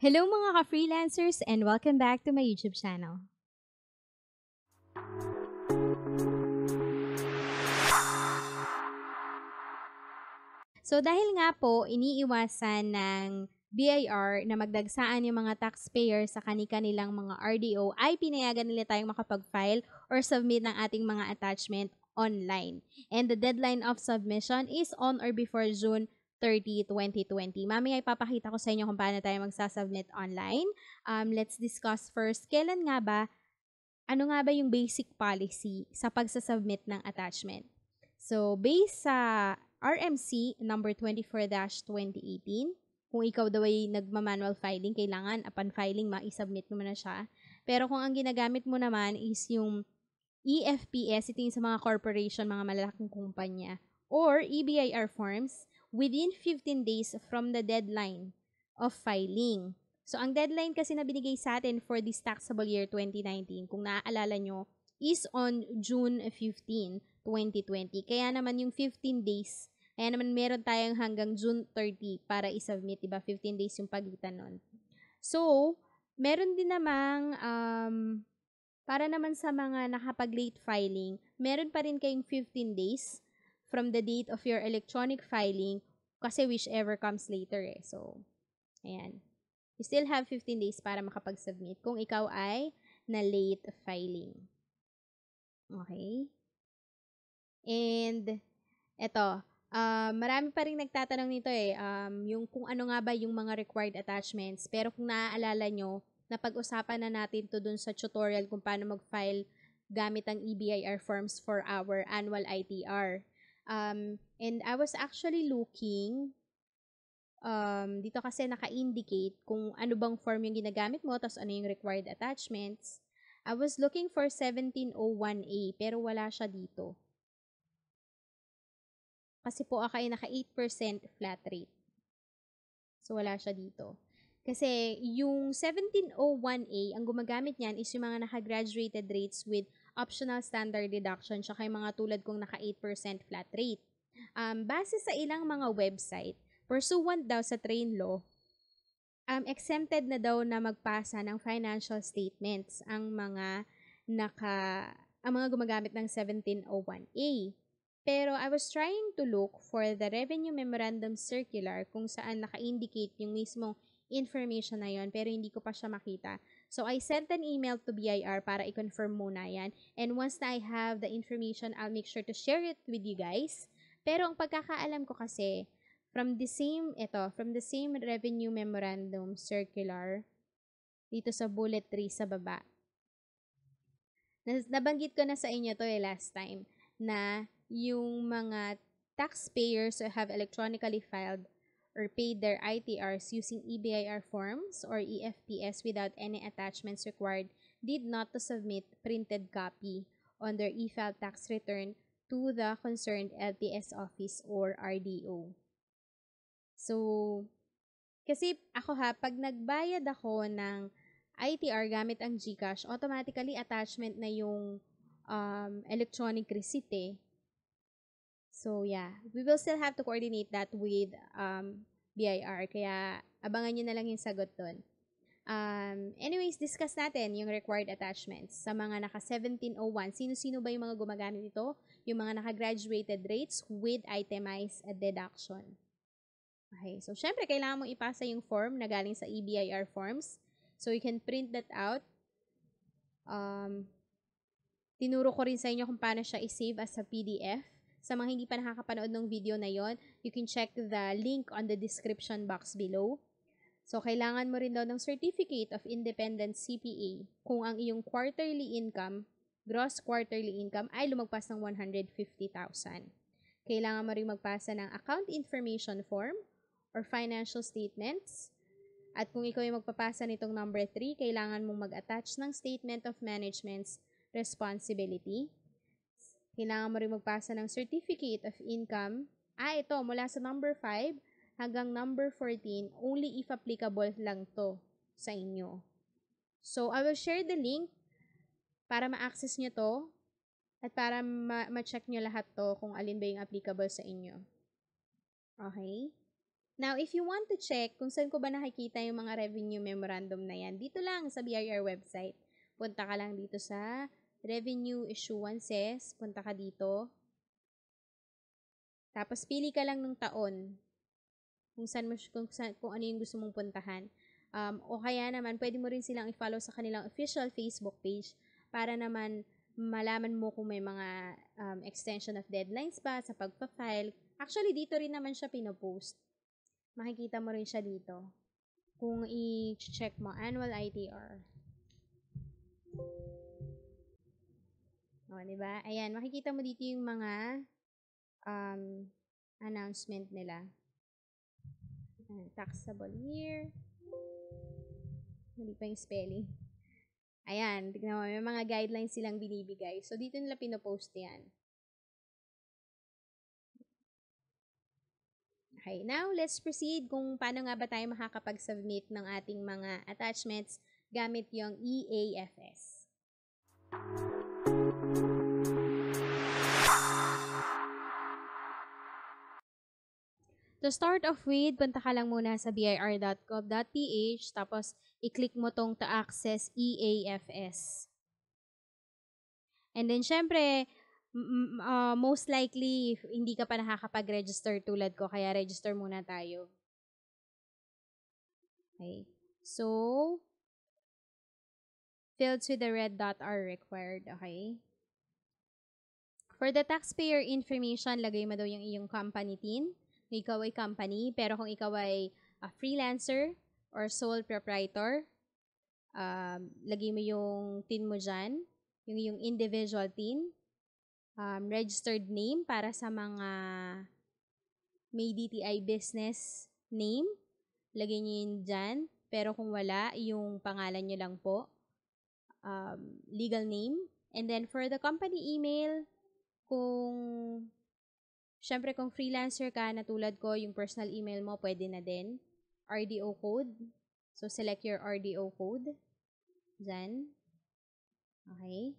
Hello mga ka-freelancers and welcome back to my YouTube channel. So dahil nga po iniiwasan ng BIR na magdagsaan yung mga taxpayer sa kani-kanilang mga RDO, ay pinayagan nila tayong makapag-file or submit ng ating mga attachment online. And the deadline of submission is on or before June 30, 2020. Mamaya ipapakita ko sa inyo kung paano tayo magsasubmit online. Let's discuss first, ano nga ba yung basic policy sa pagsasubmit ng attachment? So, based sa RMC number 24-2018, kung ikaw daw ay nagma-manual filing, kailangan upon filing ma-submit mo na siya. Pero kung ang ginagamit mo naman is yung eAFS, ito yung sa mga corporation, mga malalaking kumpanya, or EBIR forms, within 15 days from the deadline of filing. So, ang deadline kasi na binigay sa atin for this taxable year 2019, kung naaalala nyo, is on June 15, 2020. Kaya naman yung 15 days, kaya naman meron tayong hanggang June 30 para i-submit, diba? 15 days yung pagitan nun. So, meron din namang, para naman sa mga nakapag-late filing, meron pa rin kayong 15 days from the date of your electronic filing kasi whichever comes later eh. So, ayan. You still have 15 days para makapag-submit kung ikaw ay na late filing. Okay? And, eto, marami pa rin nagtatanong nito eh, yung kung ano nga ba yung mga required attachments. Pero kung naaalala nyo, napag-usapan na natin to dun sa tutorial kung paano mag-file gamit ang EBIR forms for our annual ITR. And I was actually looking, dito kasi naka-indicate kung ano bang form yung ginagamit mo, tapos ano yung required attachments. I was looking for 1701A, pero wala siya dito. Kasi po ako ay naka 8% flat rate. So, wala siya dito. Kasi yung 1701A, ang gumagamit niyan is yung mga naka-graduated rates with optional standard deduction, tsaka yung mga tulad kong naka 8% flat rate. Base sa ilang mga website, pursuant daw sa train law, exempted na daw na magpasa ng financial statements ang mga gumagamit ng 1701A. Pero I was trying to look for the Revenue Memorandum Circular kung saan naka-indicate yung mismong information na yon, pero hindi ko pa siya makita. So, I sent an email to BIR para i-confirm muna yan. And once na I have the information, I'll make sure to share it with you guys. Pero ang pagkakaalam ko kasi, from the same Revenue Memorandum Circular, dito sa bullet 3 sa baba. Nabanggit ko na sa inyo to last time, na yung mga taxpayers who have electronically filed or paid their ITRs using EBIR forms or eAFS without any attachments required did not to submit printed copy on their e-file tax return to the concerned LTS office or RDO. So, kasi ako pag nagbayad ako ng ITR gamit ang GCash, automatically attachment na yung electronic receipt eh. So, yeah. We will still have to coordinate that with BIR. Kaya, abangan nyo na lang yung sagot dun. Anyways, discuss natin yung required attachments sa mga naka-1701. Sino-sino ba yung mga gumagamit nito? Yung mga naka-graduated rates with itemized deduction. Okay. So, syempre, kailangan mong ipasa yung form na galing sa EBIR forms. So, you can print that out. Tinuro ko rin sa inyo kung paano siya i-save as a PDF. Sa mga hindi pa nakakapanood ng video na yon, you can check the link on the description box below. So, kailangan mo rin daw ng Certificate of Independent CPA kung ang iyong quarterly income, gross quarterly income, ay lumagpas ng 150,000. Kailangan mo rin magpasa ng account information form or financial statements. At kung ikaw yung magpapasa nitong number 3, kailangan mong mag-attach ng Statement of Management's Responsibility. Kailangan mo rin magpasa ng Certificate of Income. Ito, mula sa number 5 hanggang number 14, only if applicable lang to sa inyo. So, I will share the link para ma-access nyo to at para ma-check nyo lahat to kung alin ba yung applicable sa inyo. Okay? Now, if you want to check kung saan ko ba nakikita yung mga revenue memorandum na yan, dito lang sa BIR website. Punta ka lang dito sa Revenue Issuances. Punta ka dito. Tapos, pili ka lang ng taon. Kung ano yung gusto mong puntahan. O kaya naman, pwede mo rin silang i-follow sa kanilang official Facebook page para naman malaman mo kung may mga extension of deadlines ba sa pagpa-file. Actually, dito rin naman siya pinopost. Makikita mo rin siya dito. Kung i-check mo, Annual ITR. O, diba? Ayan, makikita mo dito yung mga announcement nila. Taxable year. Hindi pa yung spelling. Ayan, tignan mo, may mga guidelines silang binibigay. So, dito nila pinopost yan. Okay, now let's proceed kung paano nga ba tayo makakapag-submit ng ating mga attachments gamit yung eAFS. To start off with, punta ka lang muna sa bir.gov.ph, tapos i-click mo tong to access eAFS. And then, syempre, most likely, hindi ka pa nakakapag-register tulad ko, kaya register muna tayo. Okay. So, fields with the red dot are required. Okay. For the taxpayer information, lagay mo daw yung iyong company TIN. Kung ikaw ay company, pero kung ikaw ay freelancer or sole proprietor, lagay mo yung TIN mo dyan. Yung individual TIN. Registered name para sa mga may DTI business name. Lagay nyo yun dyan. Pero kung wala, yung pangalan nyo lang po. Legal name. And then for the company email, syempre kung freelancer ka na tulad ko, yung personal email mo pwede na din. RDO code. So select your RDO code. Dyan. Okay.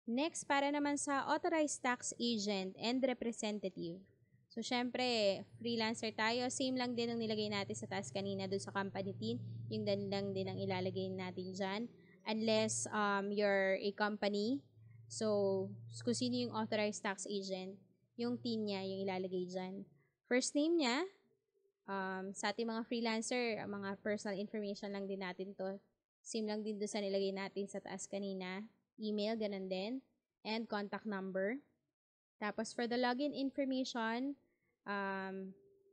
Next, para naman sa authorized tax agent and representative. So, syempre, freelancer tayo. Same lang din ang nilagay natin sa task kanina doon sa company TIN. Yung lang din ang ilalagay natin dyan. Unless you're a company. So, kung sino yung authorized tax agent, yung TIN niya yung ilalagay dyan. First name niya, sa ating mga freelancer, mga personal information lang din natin to. Same lang din doon sa nilagay natin sa task kanina. Email, ganun din, and contact number. Tapos, for the login information,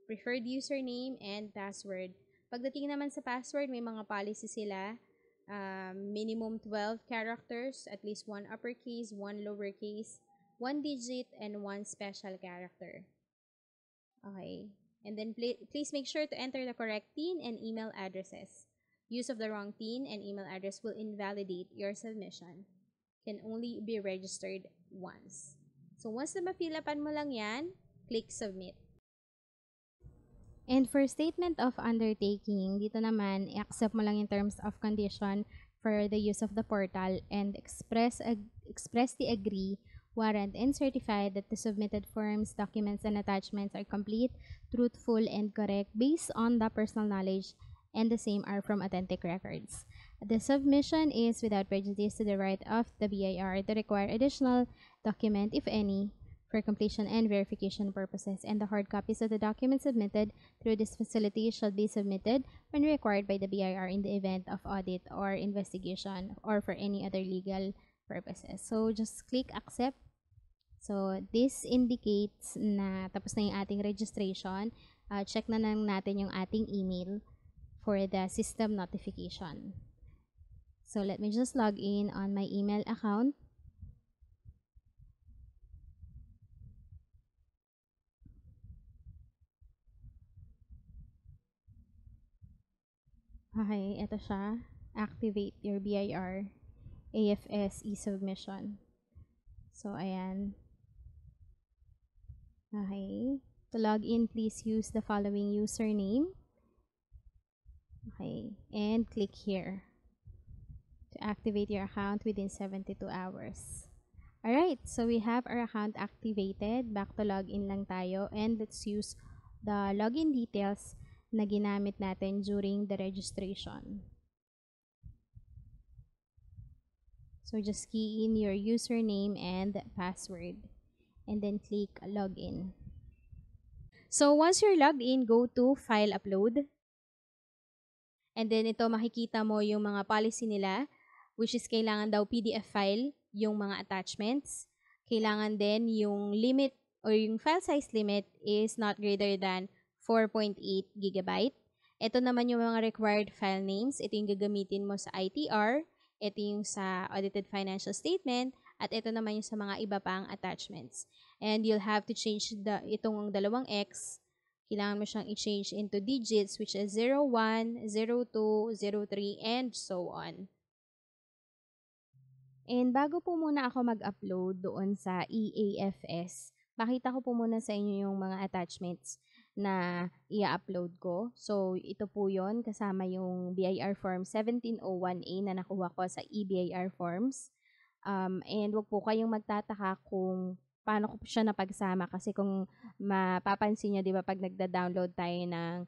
preferred username and password. Pagdating naman sa password, may mga policy sila. Minimum 12 characters, at least 1 uppercase, 1 lowercase, 1 digit, and 1 special character. Okay. And then, please make sure to enter the correct TIN and email addresses. Use of the wrong TIN and email address will invalidate your submission. Can only be registered once. So, once na ma-fill upan mo lang yan, click submit. And for statement of undertaking, dito naman, i-accept mo lang yung terms of condition for the use of the portal and expressly agree, warrant, and certify that the submitted forms, documents, and attachments are complete, truthful, and correct based on the personal knowledge and the same are from authentic records. The submission is without prejudice to the right of the BIR to require additional document, if any, for completion and verification purposes, and the hard copies of the documents submitted through this facility shall be submitted when required by the BIR in the event of audit or investigation or for any other legal purposes. So, just click accept. So, this indicates na tapos na yung ating registration. Check na lang natin yung ating email for the system notification. So, let me just log in on my email account. Okay, ito siya. Activate your BIR AFS e-submission. So, ayan. Okay. To log in, please use the following username. Okay. And click here to activate your account within 72 hours. Alright, so we have our account activated. Back to login lang tayo. And let's use the login details na ginamit natin during the registration. So, just key in your username and password and then click login. So, once you're logged in, go to File Upload. And then, ito makikita mo yung mga policy nila, which is kailangan daw PDF file, yung mga attachments. Kailangan din yung limit or yung file size limit is not greater than 4.8 GB. Ito naman yung mga required file names. Ito yung gagamitin mo sa ITR. Ito yung sa audited financial statement. At ito naman yung sa mga iba pang attachments. And you'll have to change itong dalawang X. Kailangan mo siyang i-change into digits, which is 01, 02, 03, and so on. And bago po muna ako mag-upload doon sa eAFS, pakita ko po muna sa inyo yung mga attachments na i-upload ko. So, ito po yon kasama yung BIR Form 1701A na nakuha ko sa eBIR Forms. And wag po kayong magtataka kung paano ko siya napagsama kasi kung mapapansin nyo, di ba, pag nagda-download tayo ng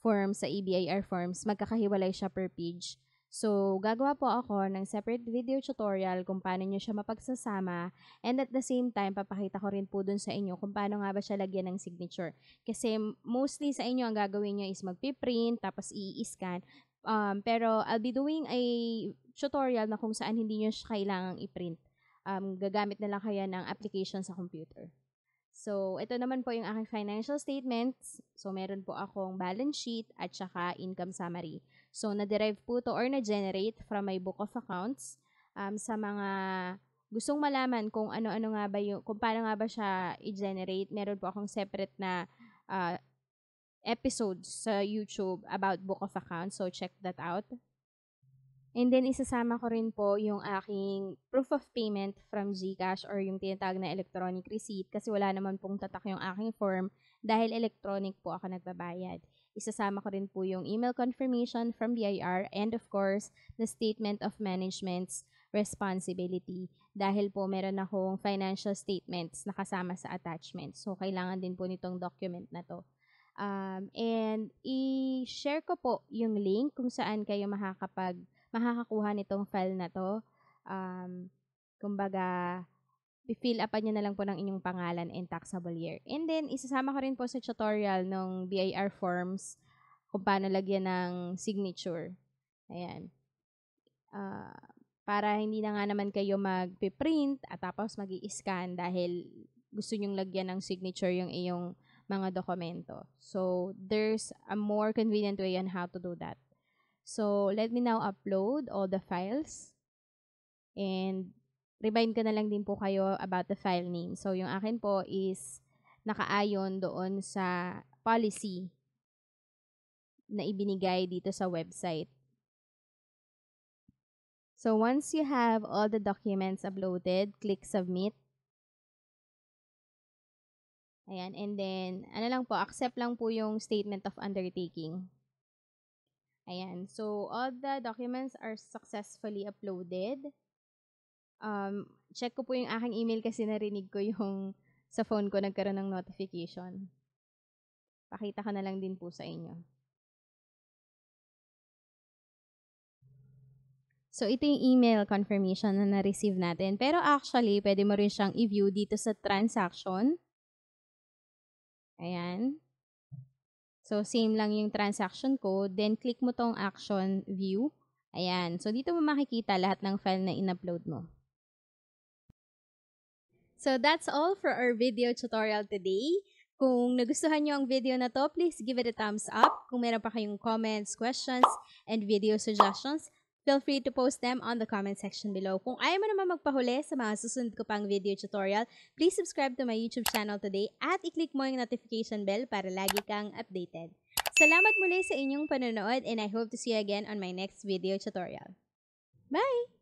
forms sa eBIR Forms, magkakahiwalay siya per page. So, gagawa po ako ng separate video tutorial kung paano nyo siya mapagsasama, and at the same time, papakita ko rin po dun sa inyo kung paano nga ba siya lagyan ng signature. Kasi mostly sa inyo, ang gagawin nyo is magpiprint, tapos i-scan. Pero I'll be doing a tutorial na kung saan hindi nyo siya kailangang i-print. Gagamit na lang kaya ng application sa computer. So, ito naman po yung aking financial statements. So, meron po akong balance sheet at saka income summary. So, na-derive po to or na-generate from my book of accounts. Sa mga gustong malaman kung ano-ano nga ba yung, kung paano nga ba siya i-generate, meron po akong separate na episodes sa YouTube about book of accounts. So, check that out. And then, isasama ko rin po yung aking proof of payment from GCash or yung tinatawag na electronic receipt kasi wala naman pong tatak yung aking form dahil electronic po ako nagbabayad. Isasama ko rin po yung email confirmation from BIR and of course, the statement of management's responsibility dahil po meron akong financial statements na kasama sa attachment. So, kailangan din po nitong document na to. And i-share ko po yung link kung saan kayo makakakuha nitong file na to. Kumbaga, i-fill upan nyo na lang po ng inyong pangalan and taxable year. And then, isasama ko rin po sa tutorial ng BIR forms kung paano lagyan ng signature. Ayan. Para hindi na nga naman kayo mag-print at tapos mag-i-scan dahil gusto nyong lagyan ng signature yung iyong mga dokumento. So, there's a more convenient way on how to do that. So, let me now upload all the files. And, remind ko na lang din po kayo about the file name. So, yung akin po is nakaayon doon sa policy na ibinigay dito sa website. So, once you have all the documents uploaded, click Submit. Ayan, and then, ano lang po, accept lang po yung statement of undertaking. Ayan, so all the documents are successfully uploaded. Check ko po yung aking email kasi narinig ko yung sa phone ko nagkaroon ng notification. Pakita ko na lang din po sa inyo. So, ito yung email confirmation na na-receive natin. Pero actually, pwede mo rin siyang i-view dito sa transaction. Ayan. So, same lang yung transaction code. Then, click mo tong action view. Ayan. So, dito mo makikita lahat ng file na in-upload mo. So, that's all for our video tutorial today. Kung nagustuhan nyo ang video na to, please give it a thumbs up. Kung meron pa kayong comments, questions, and video suggestions, feel free to post them on the comment section below. Kung ayaw mo naman magpahuli sa mga susunod ko pang video tutorial, please subscribe to my YouTube channel today at i-click mo yung notification bell para lagi kang updated. Salamat muli sa inyong panonood and I hope to see you again on my next video tutorial. Bye!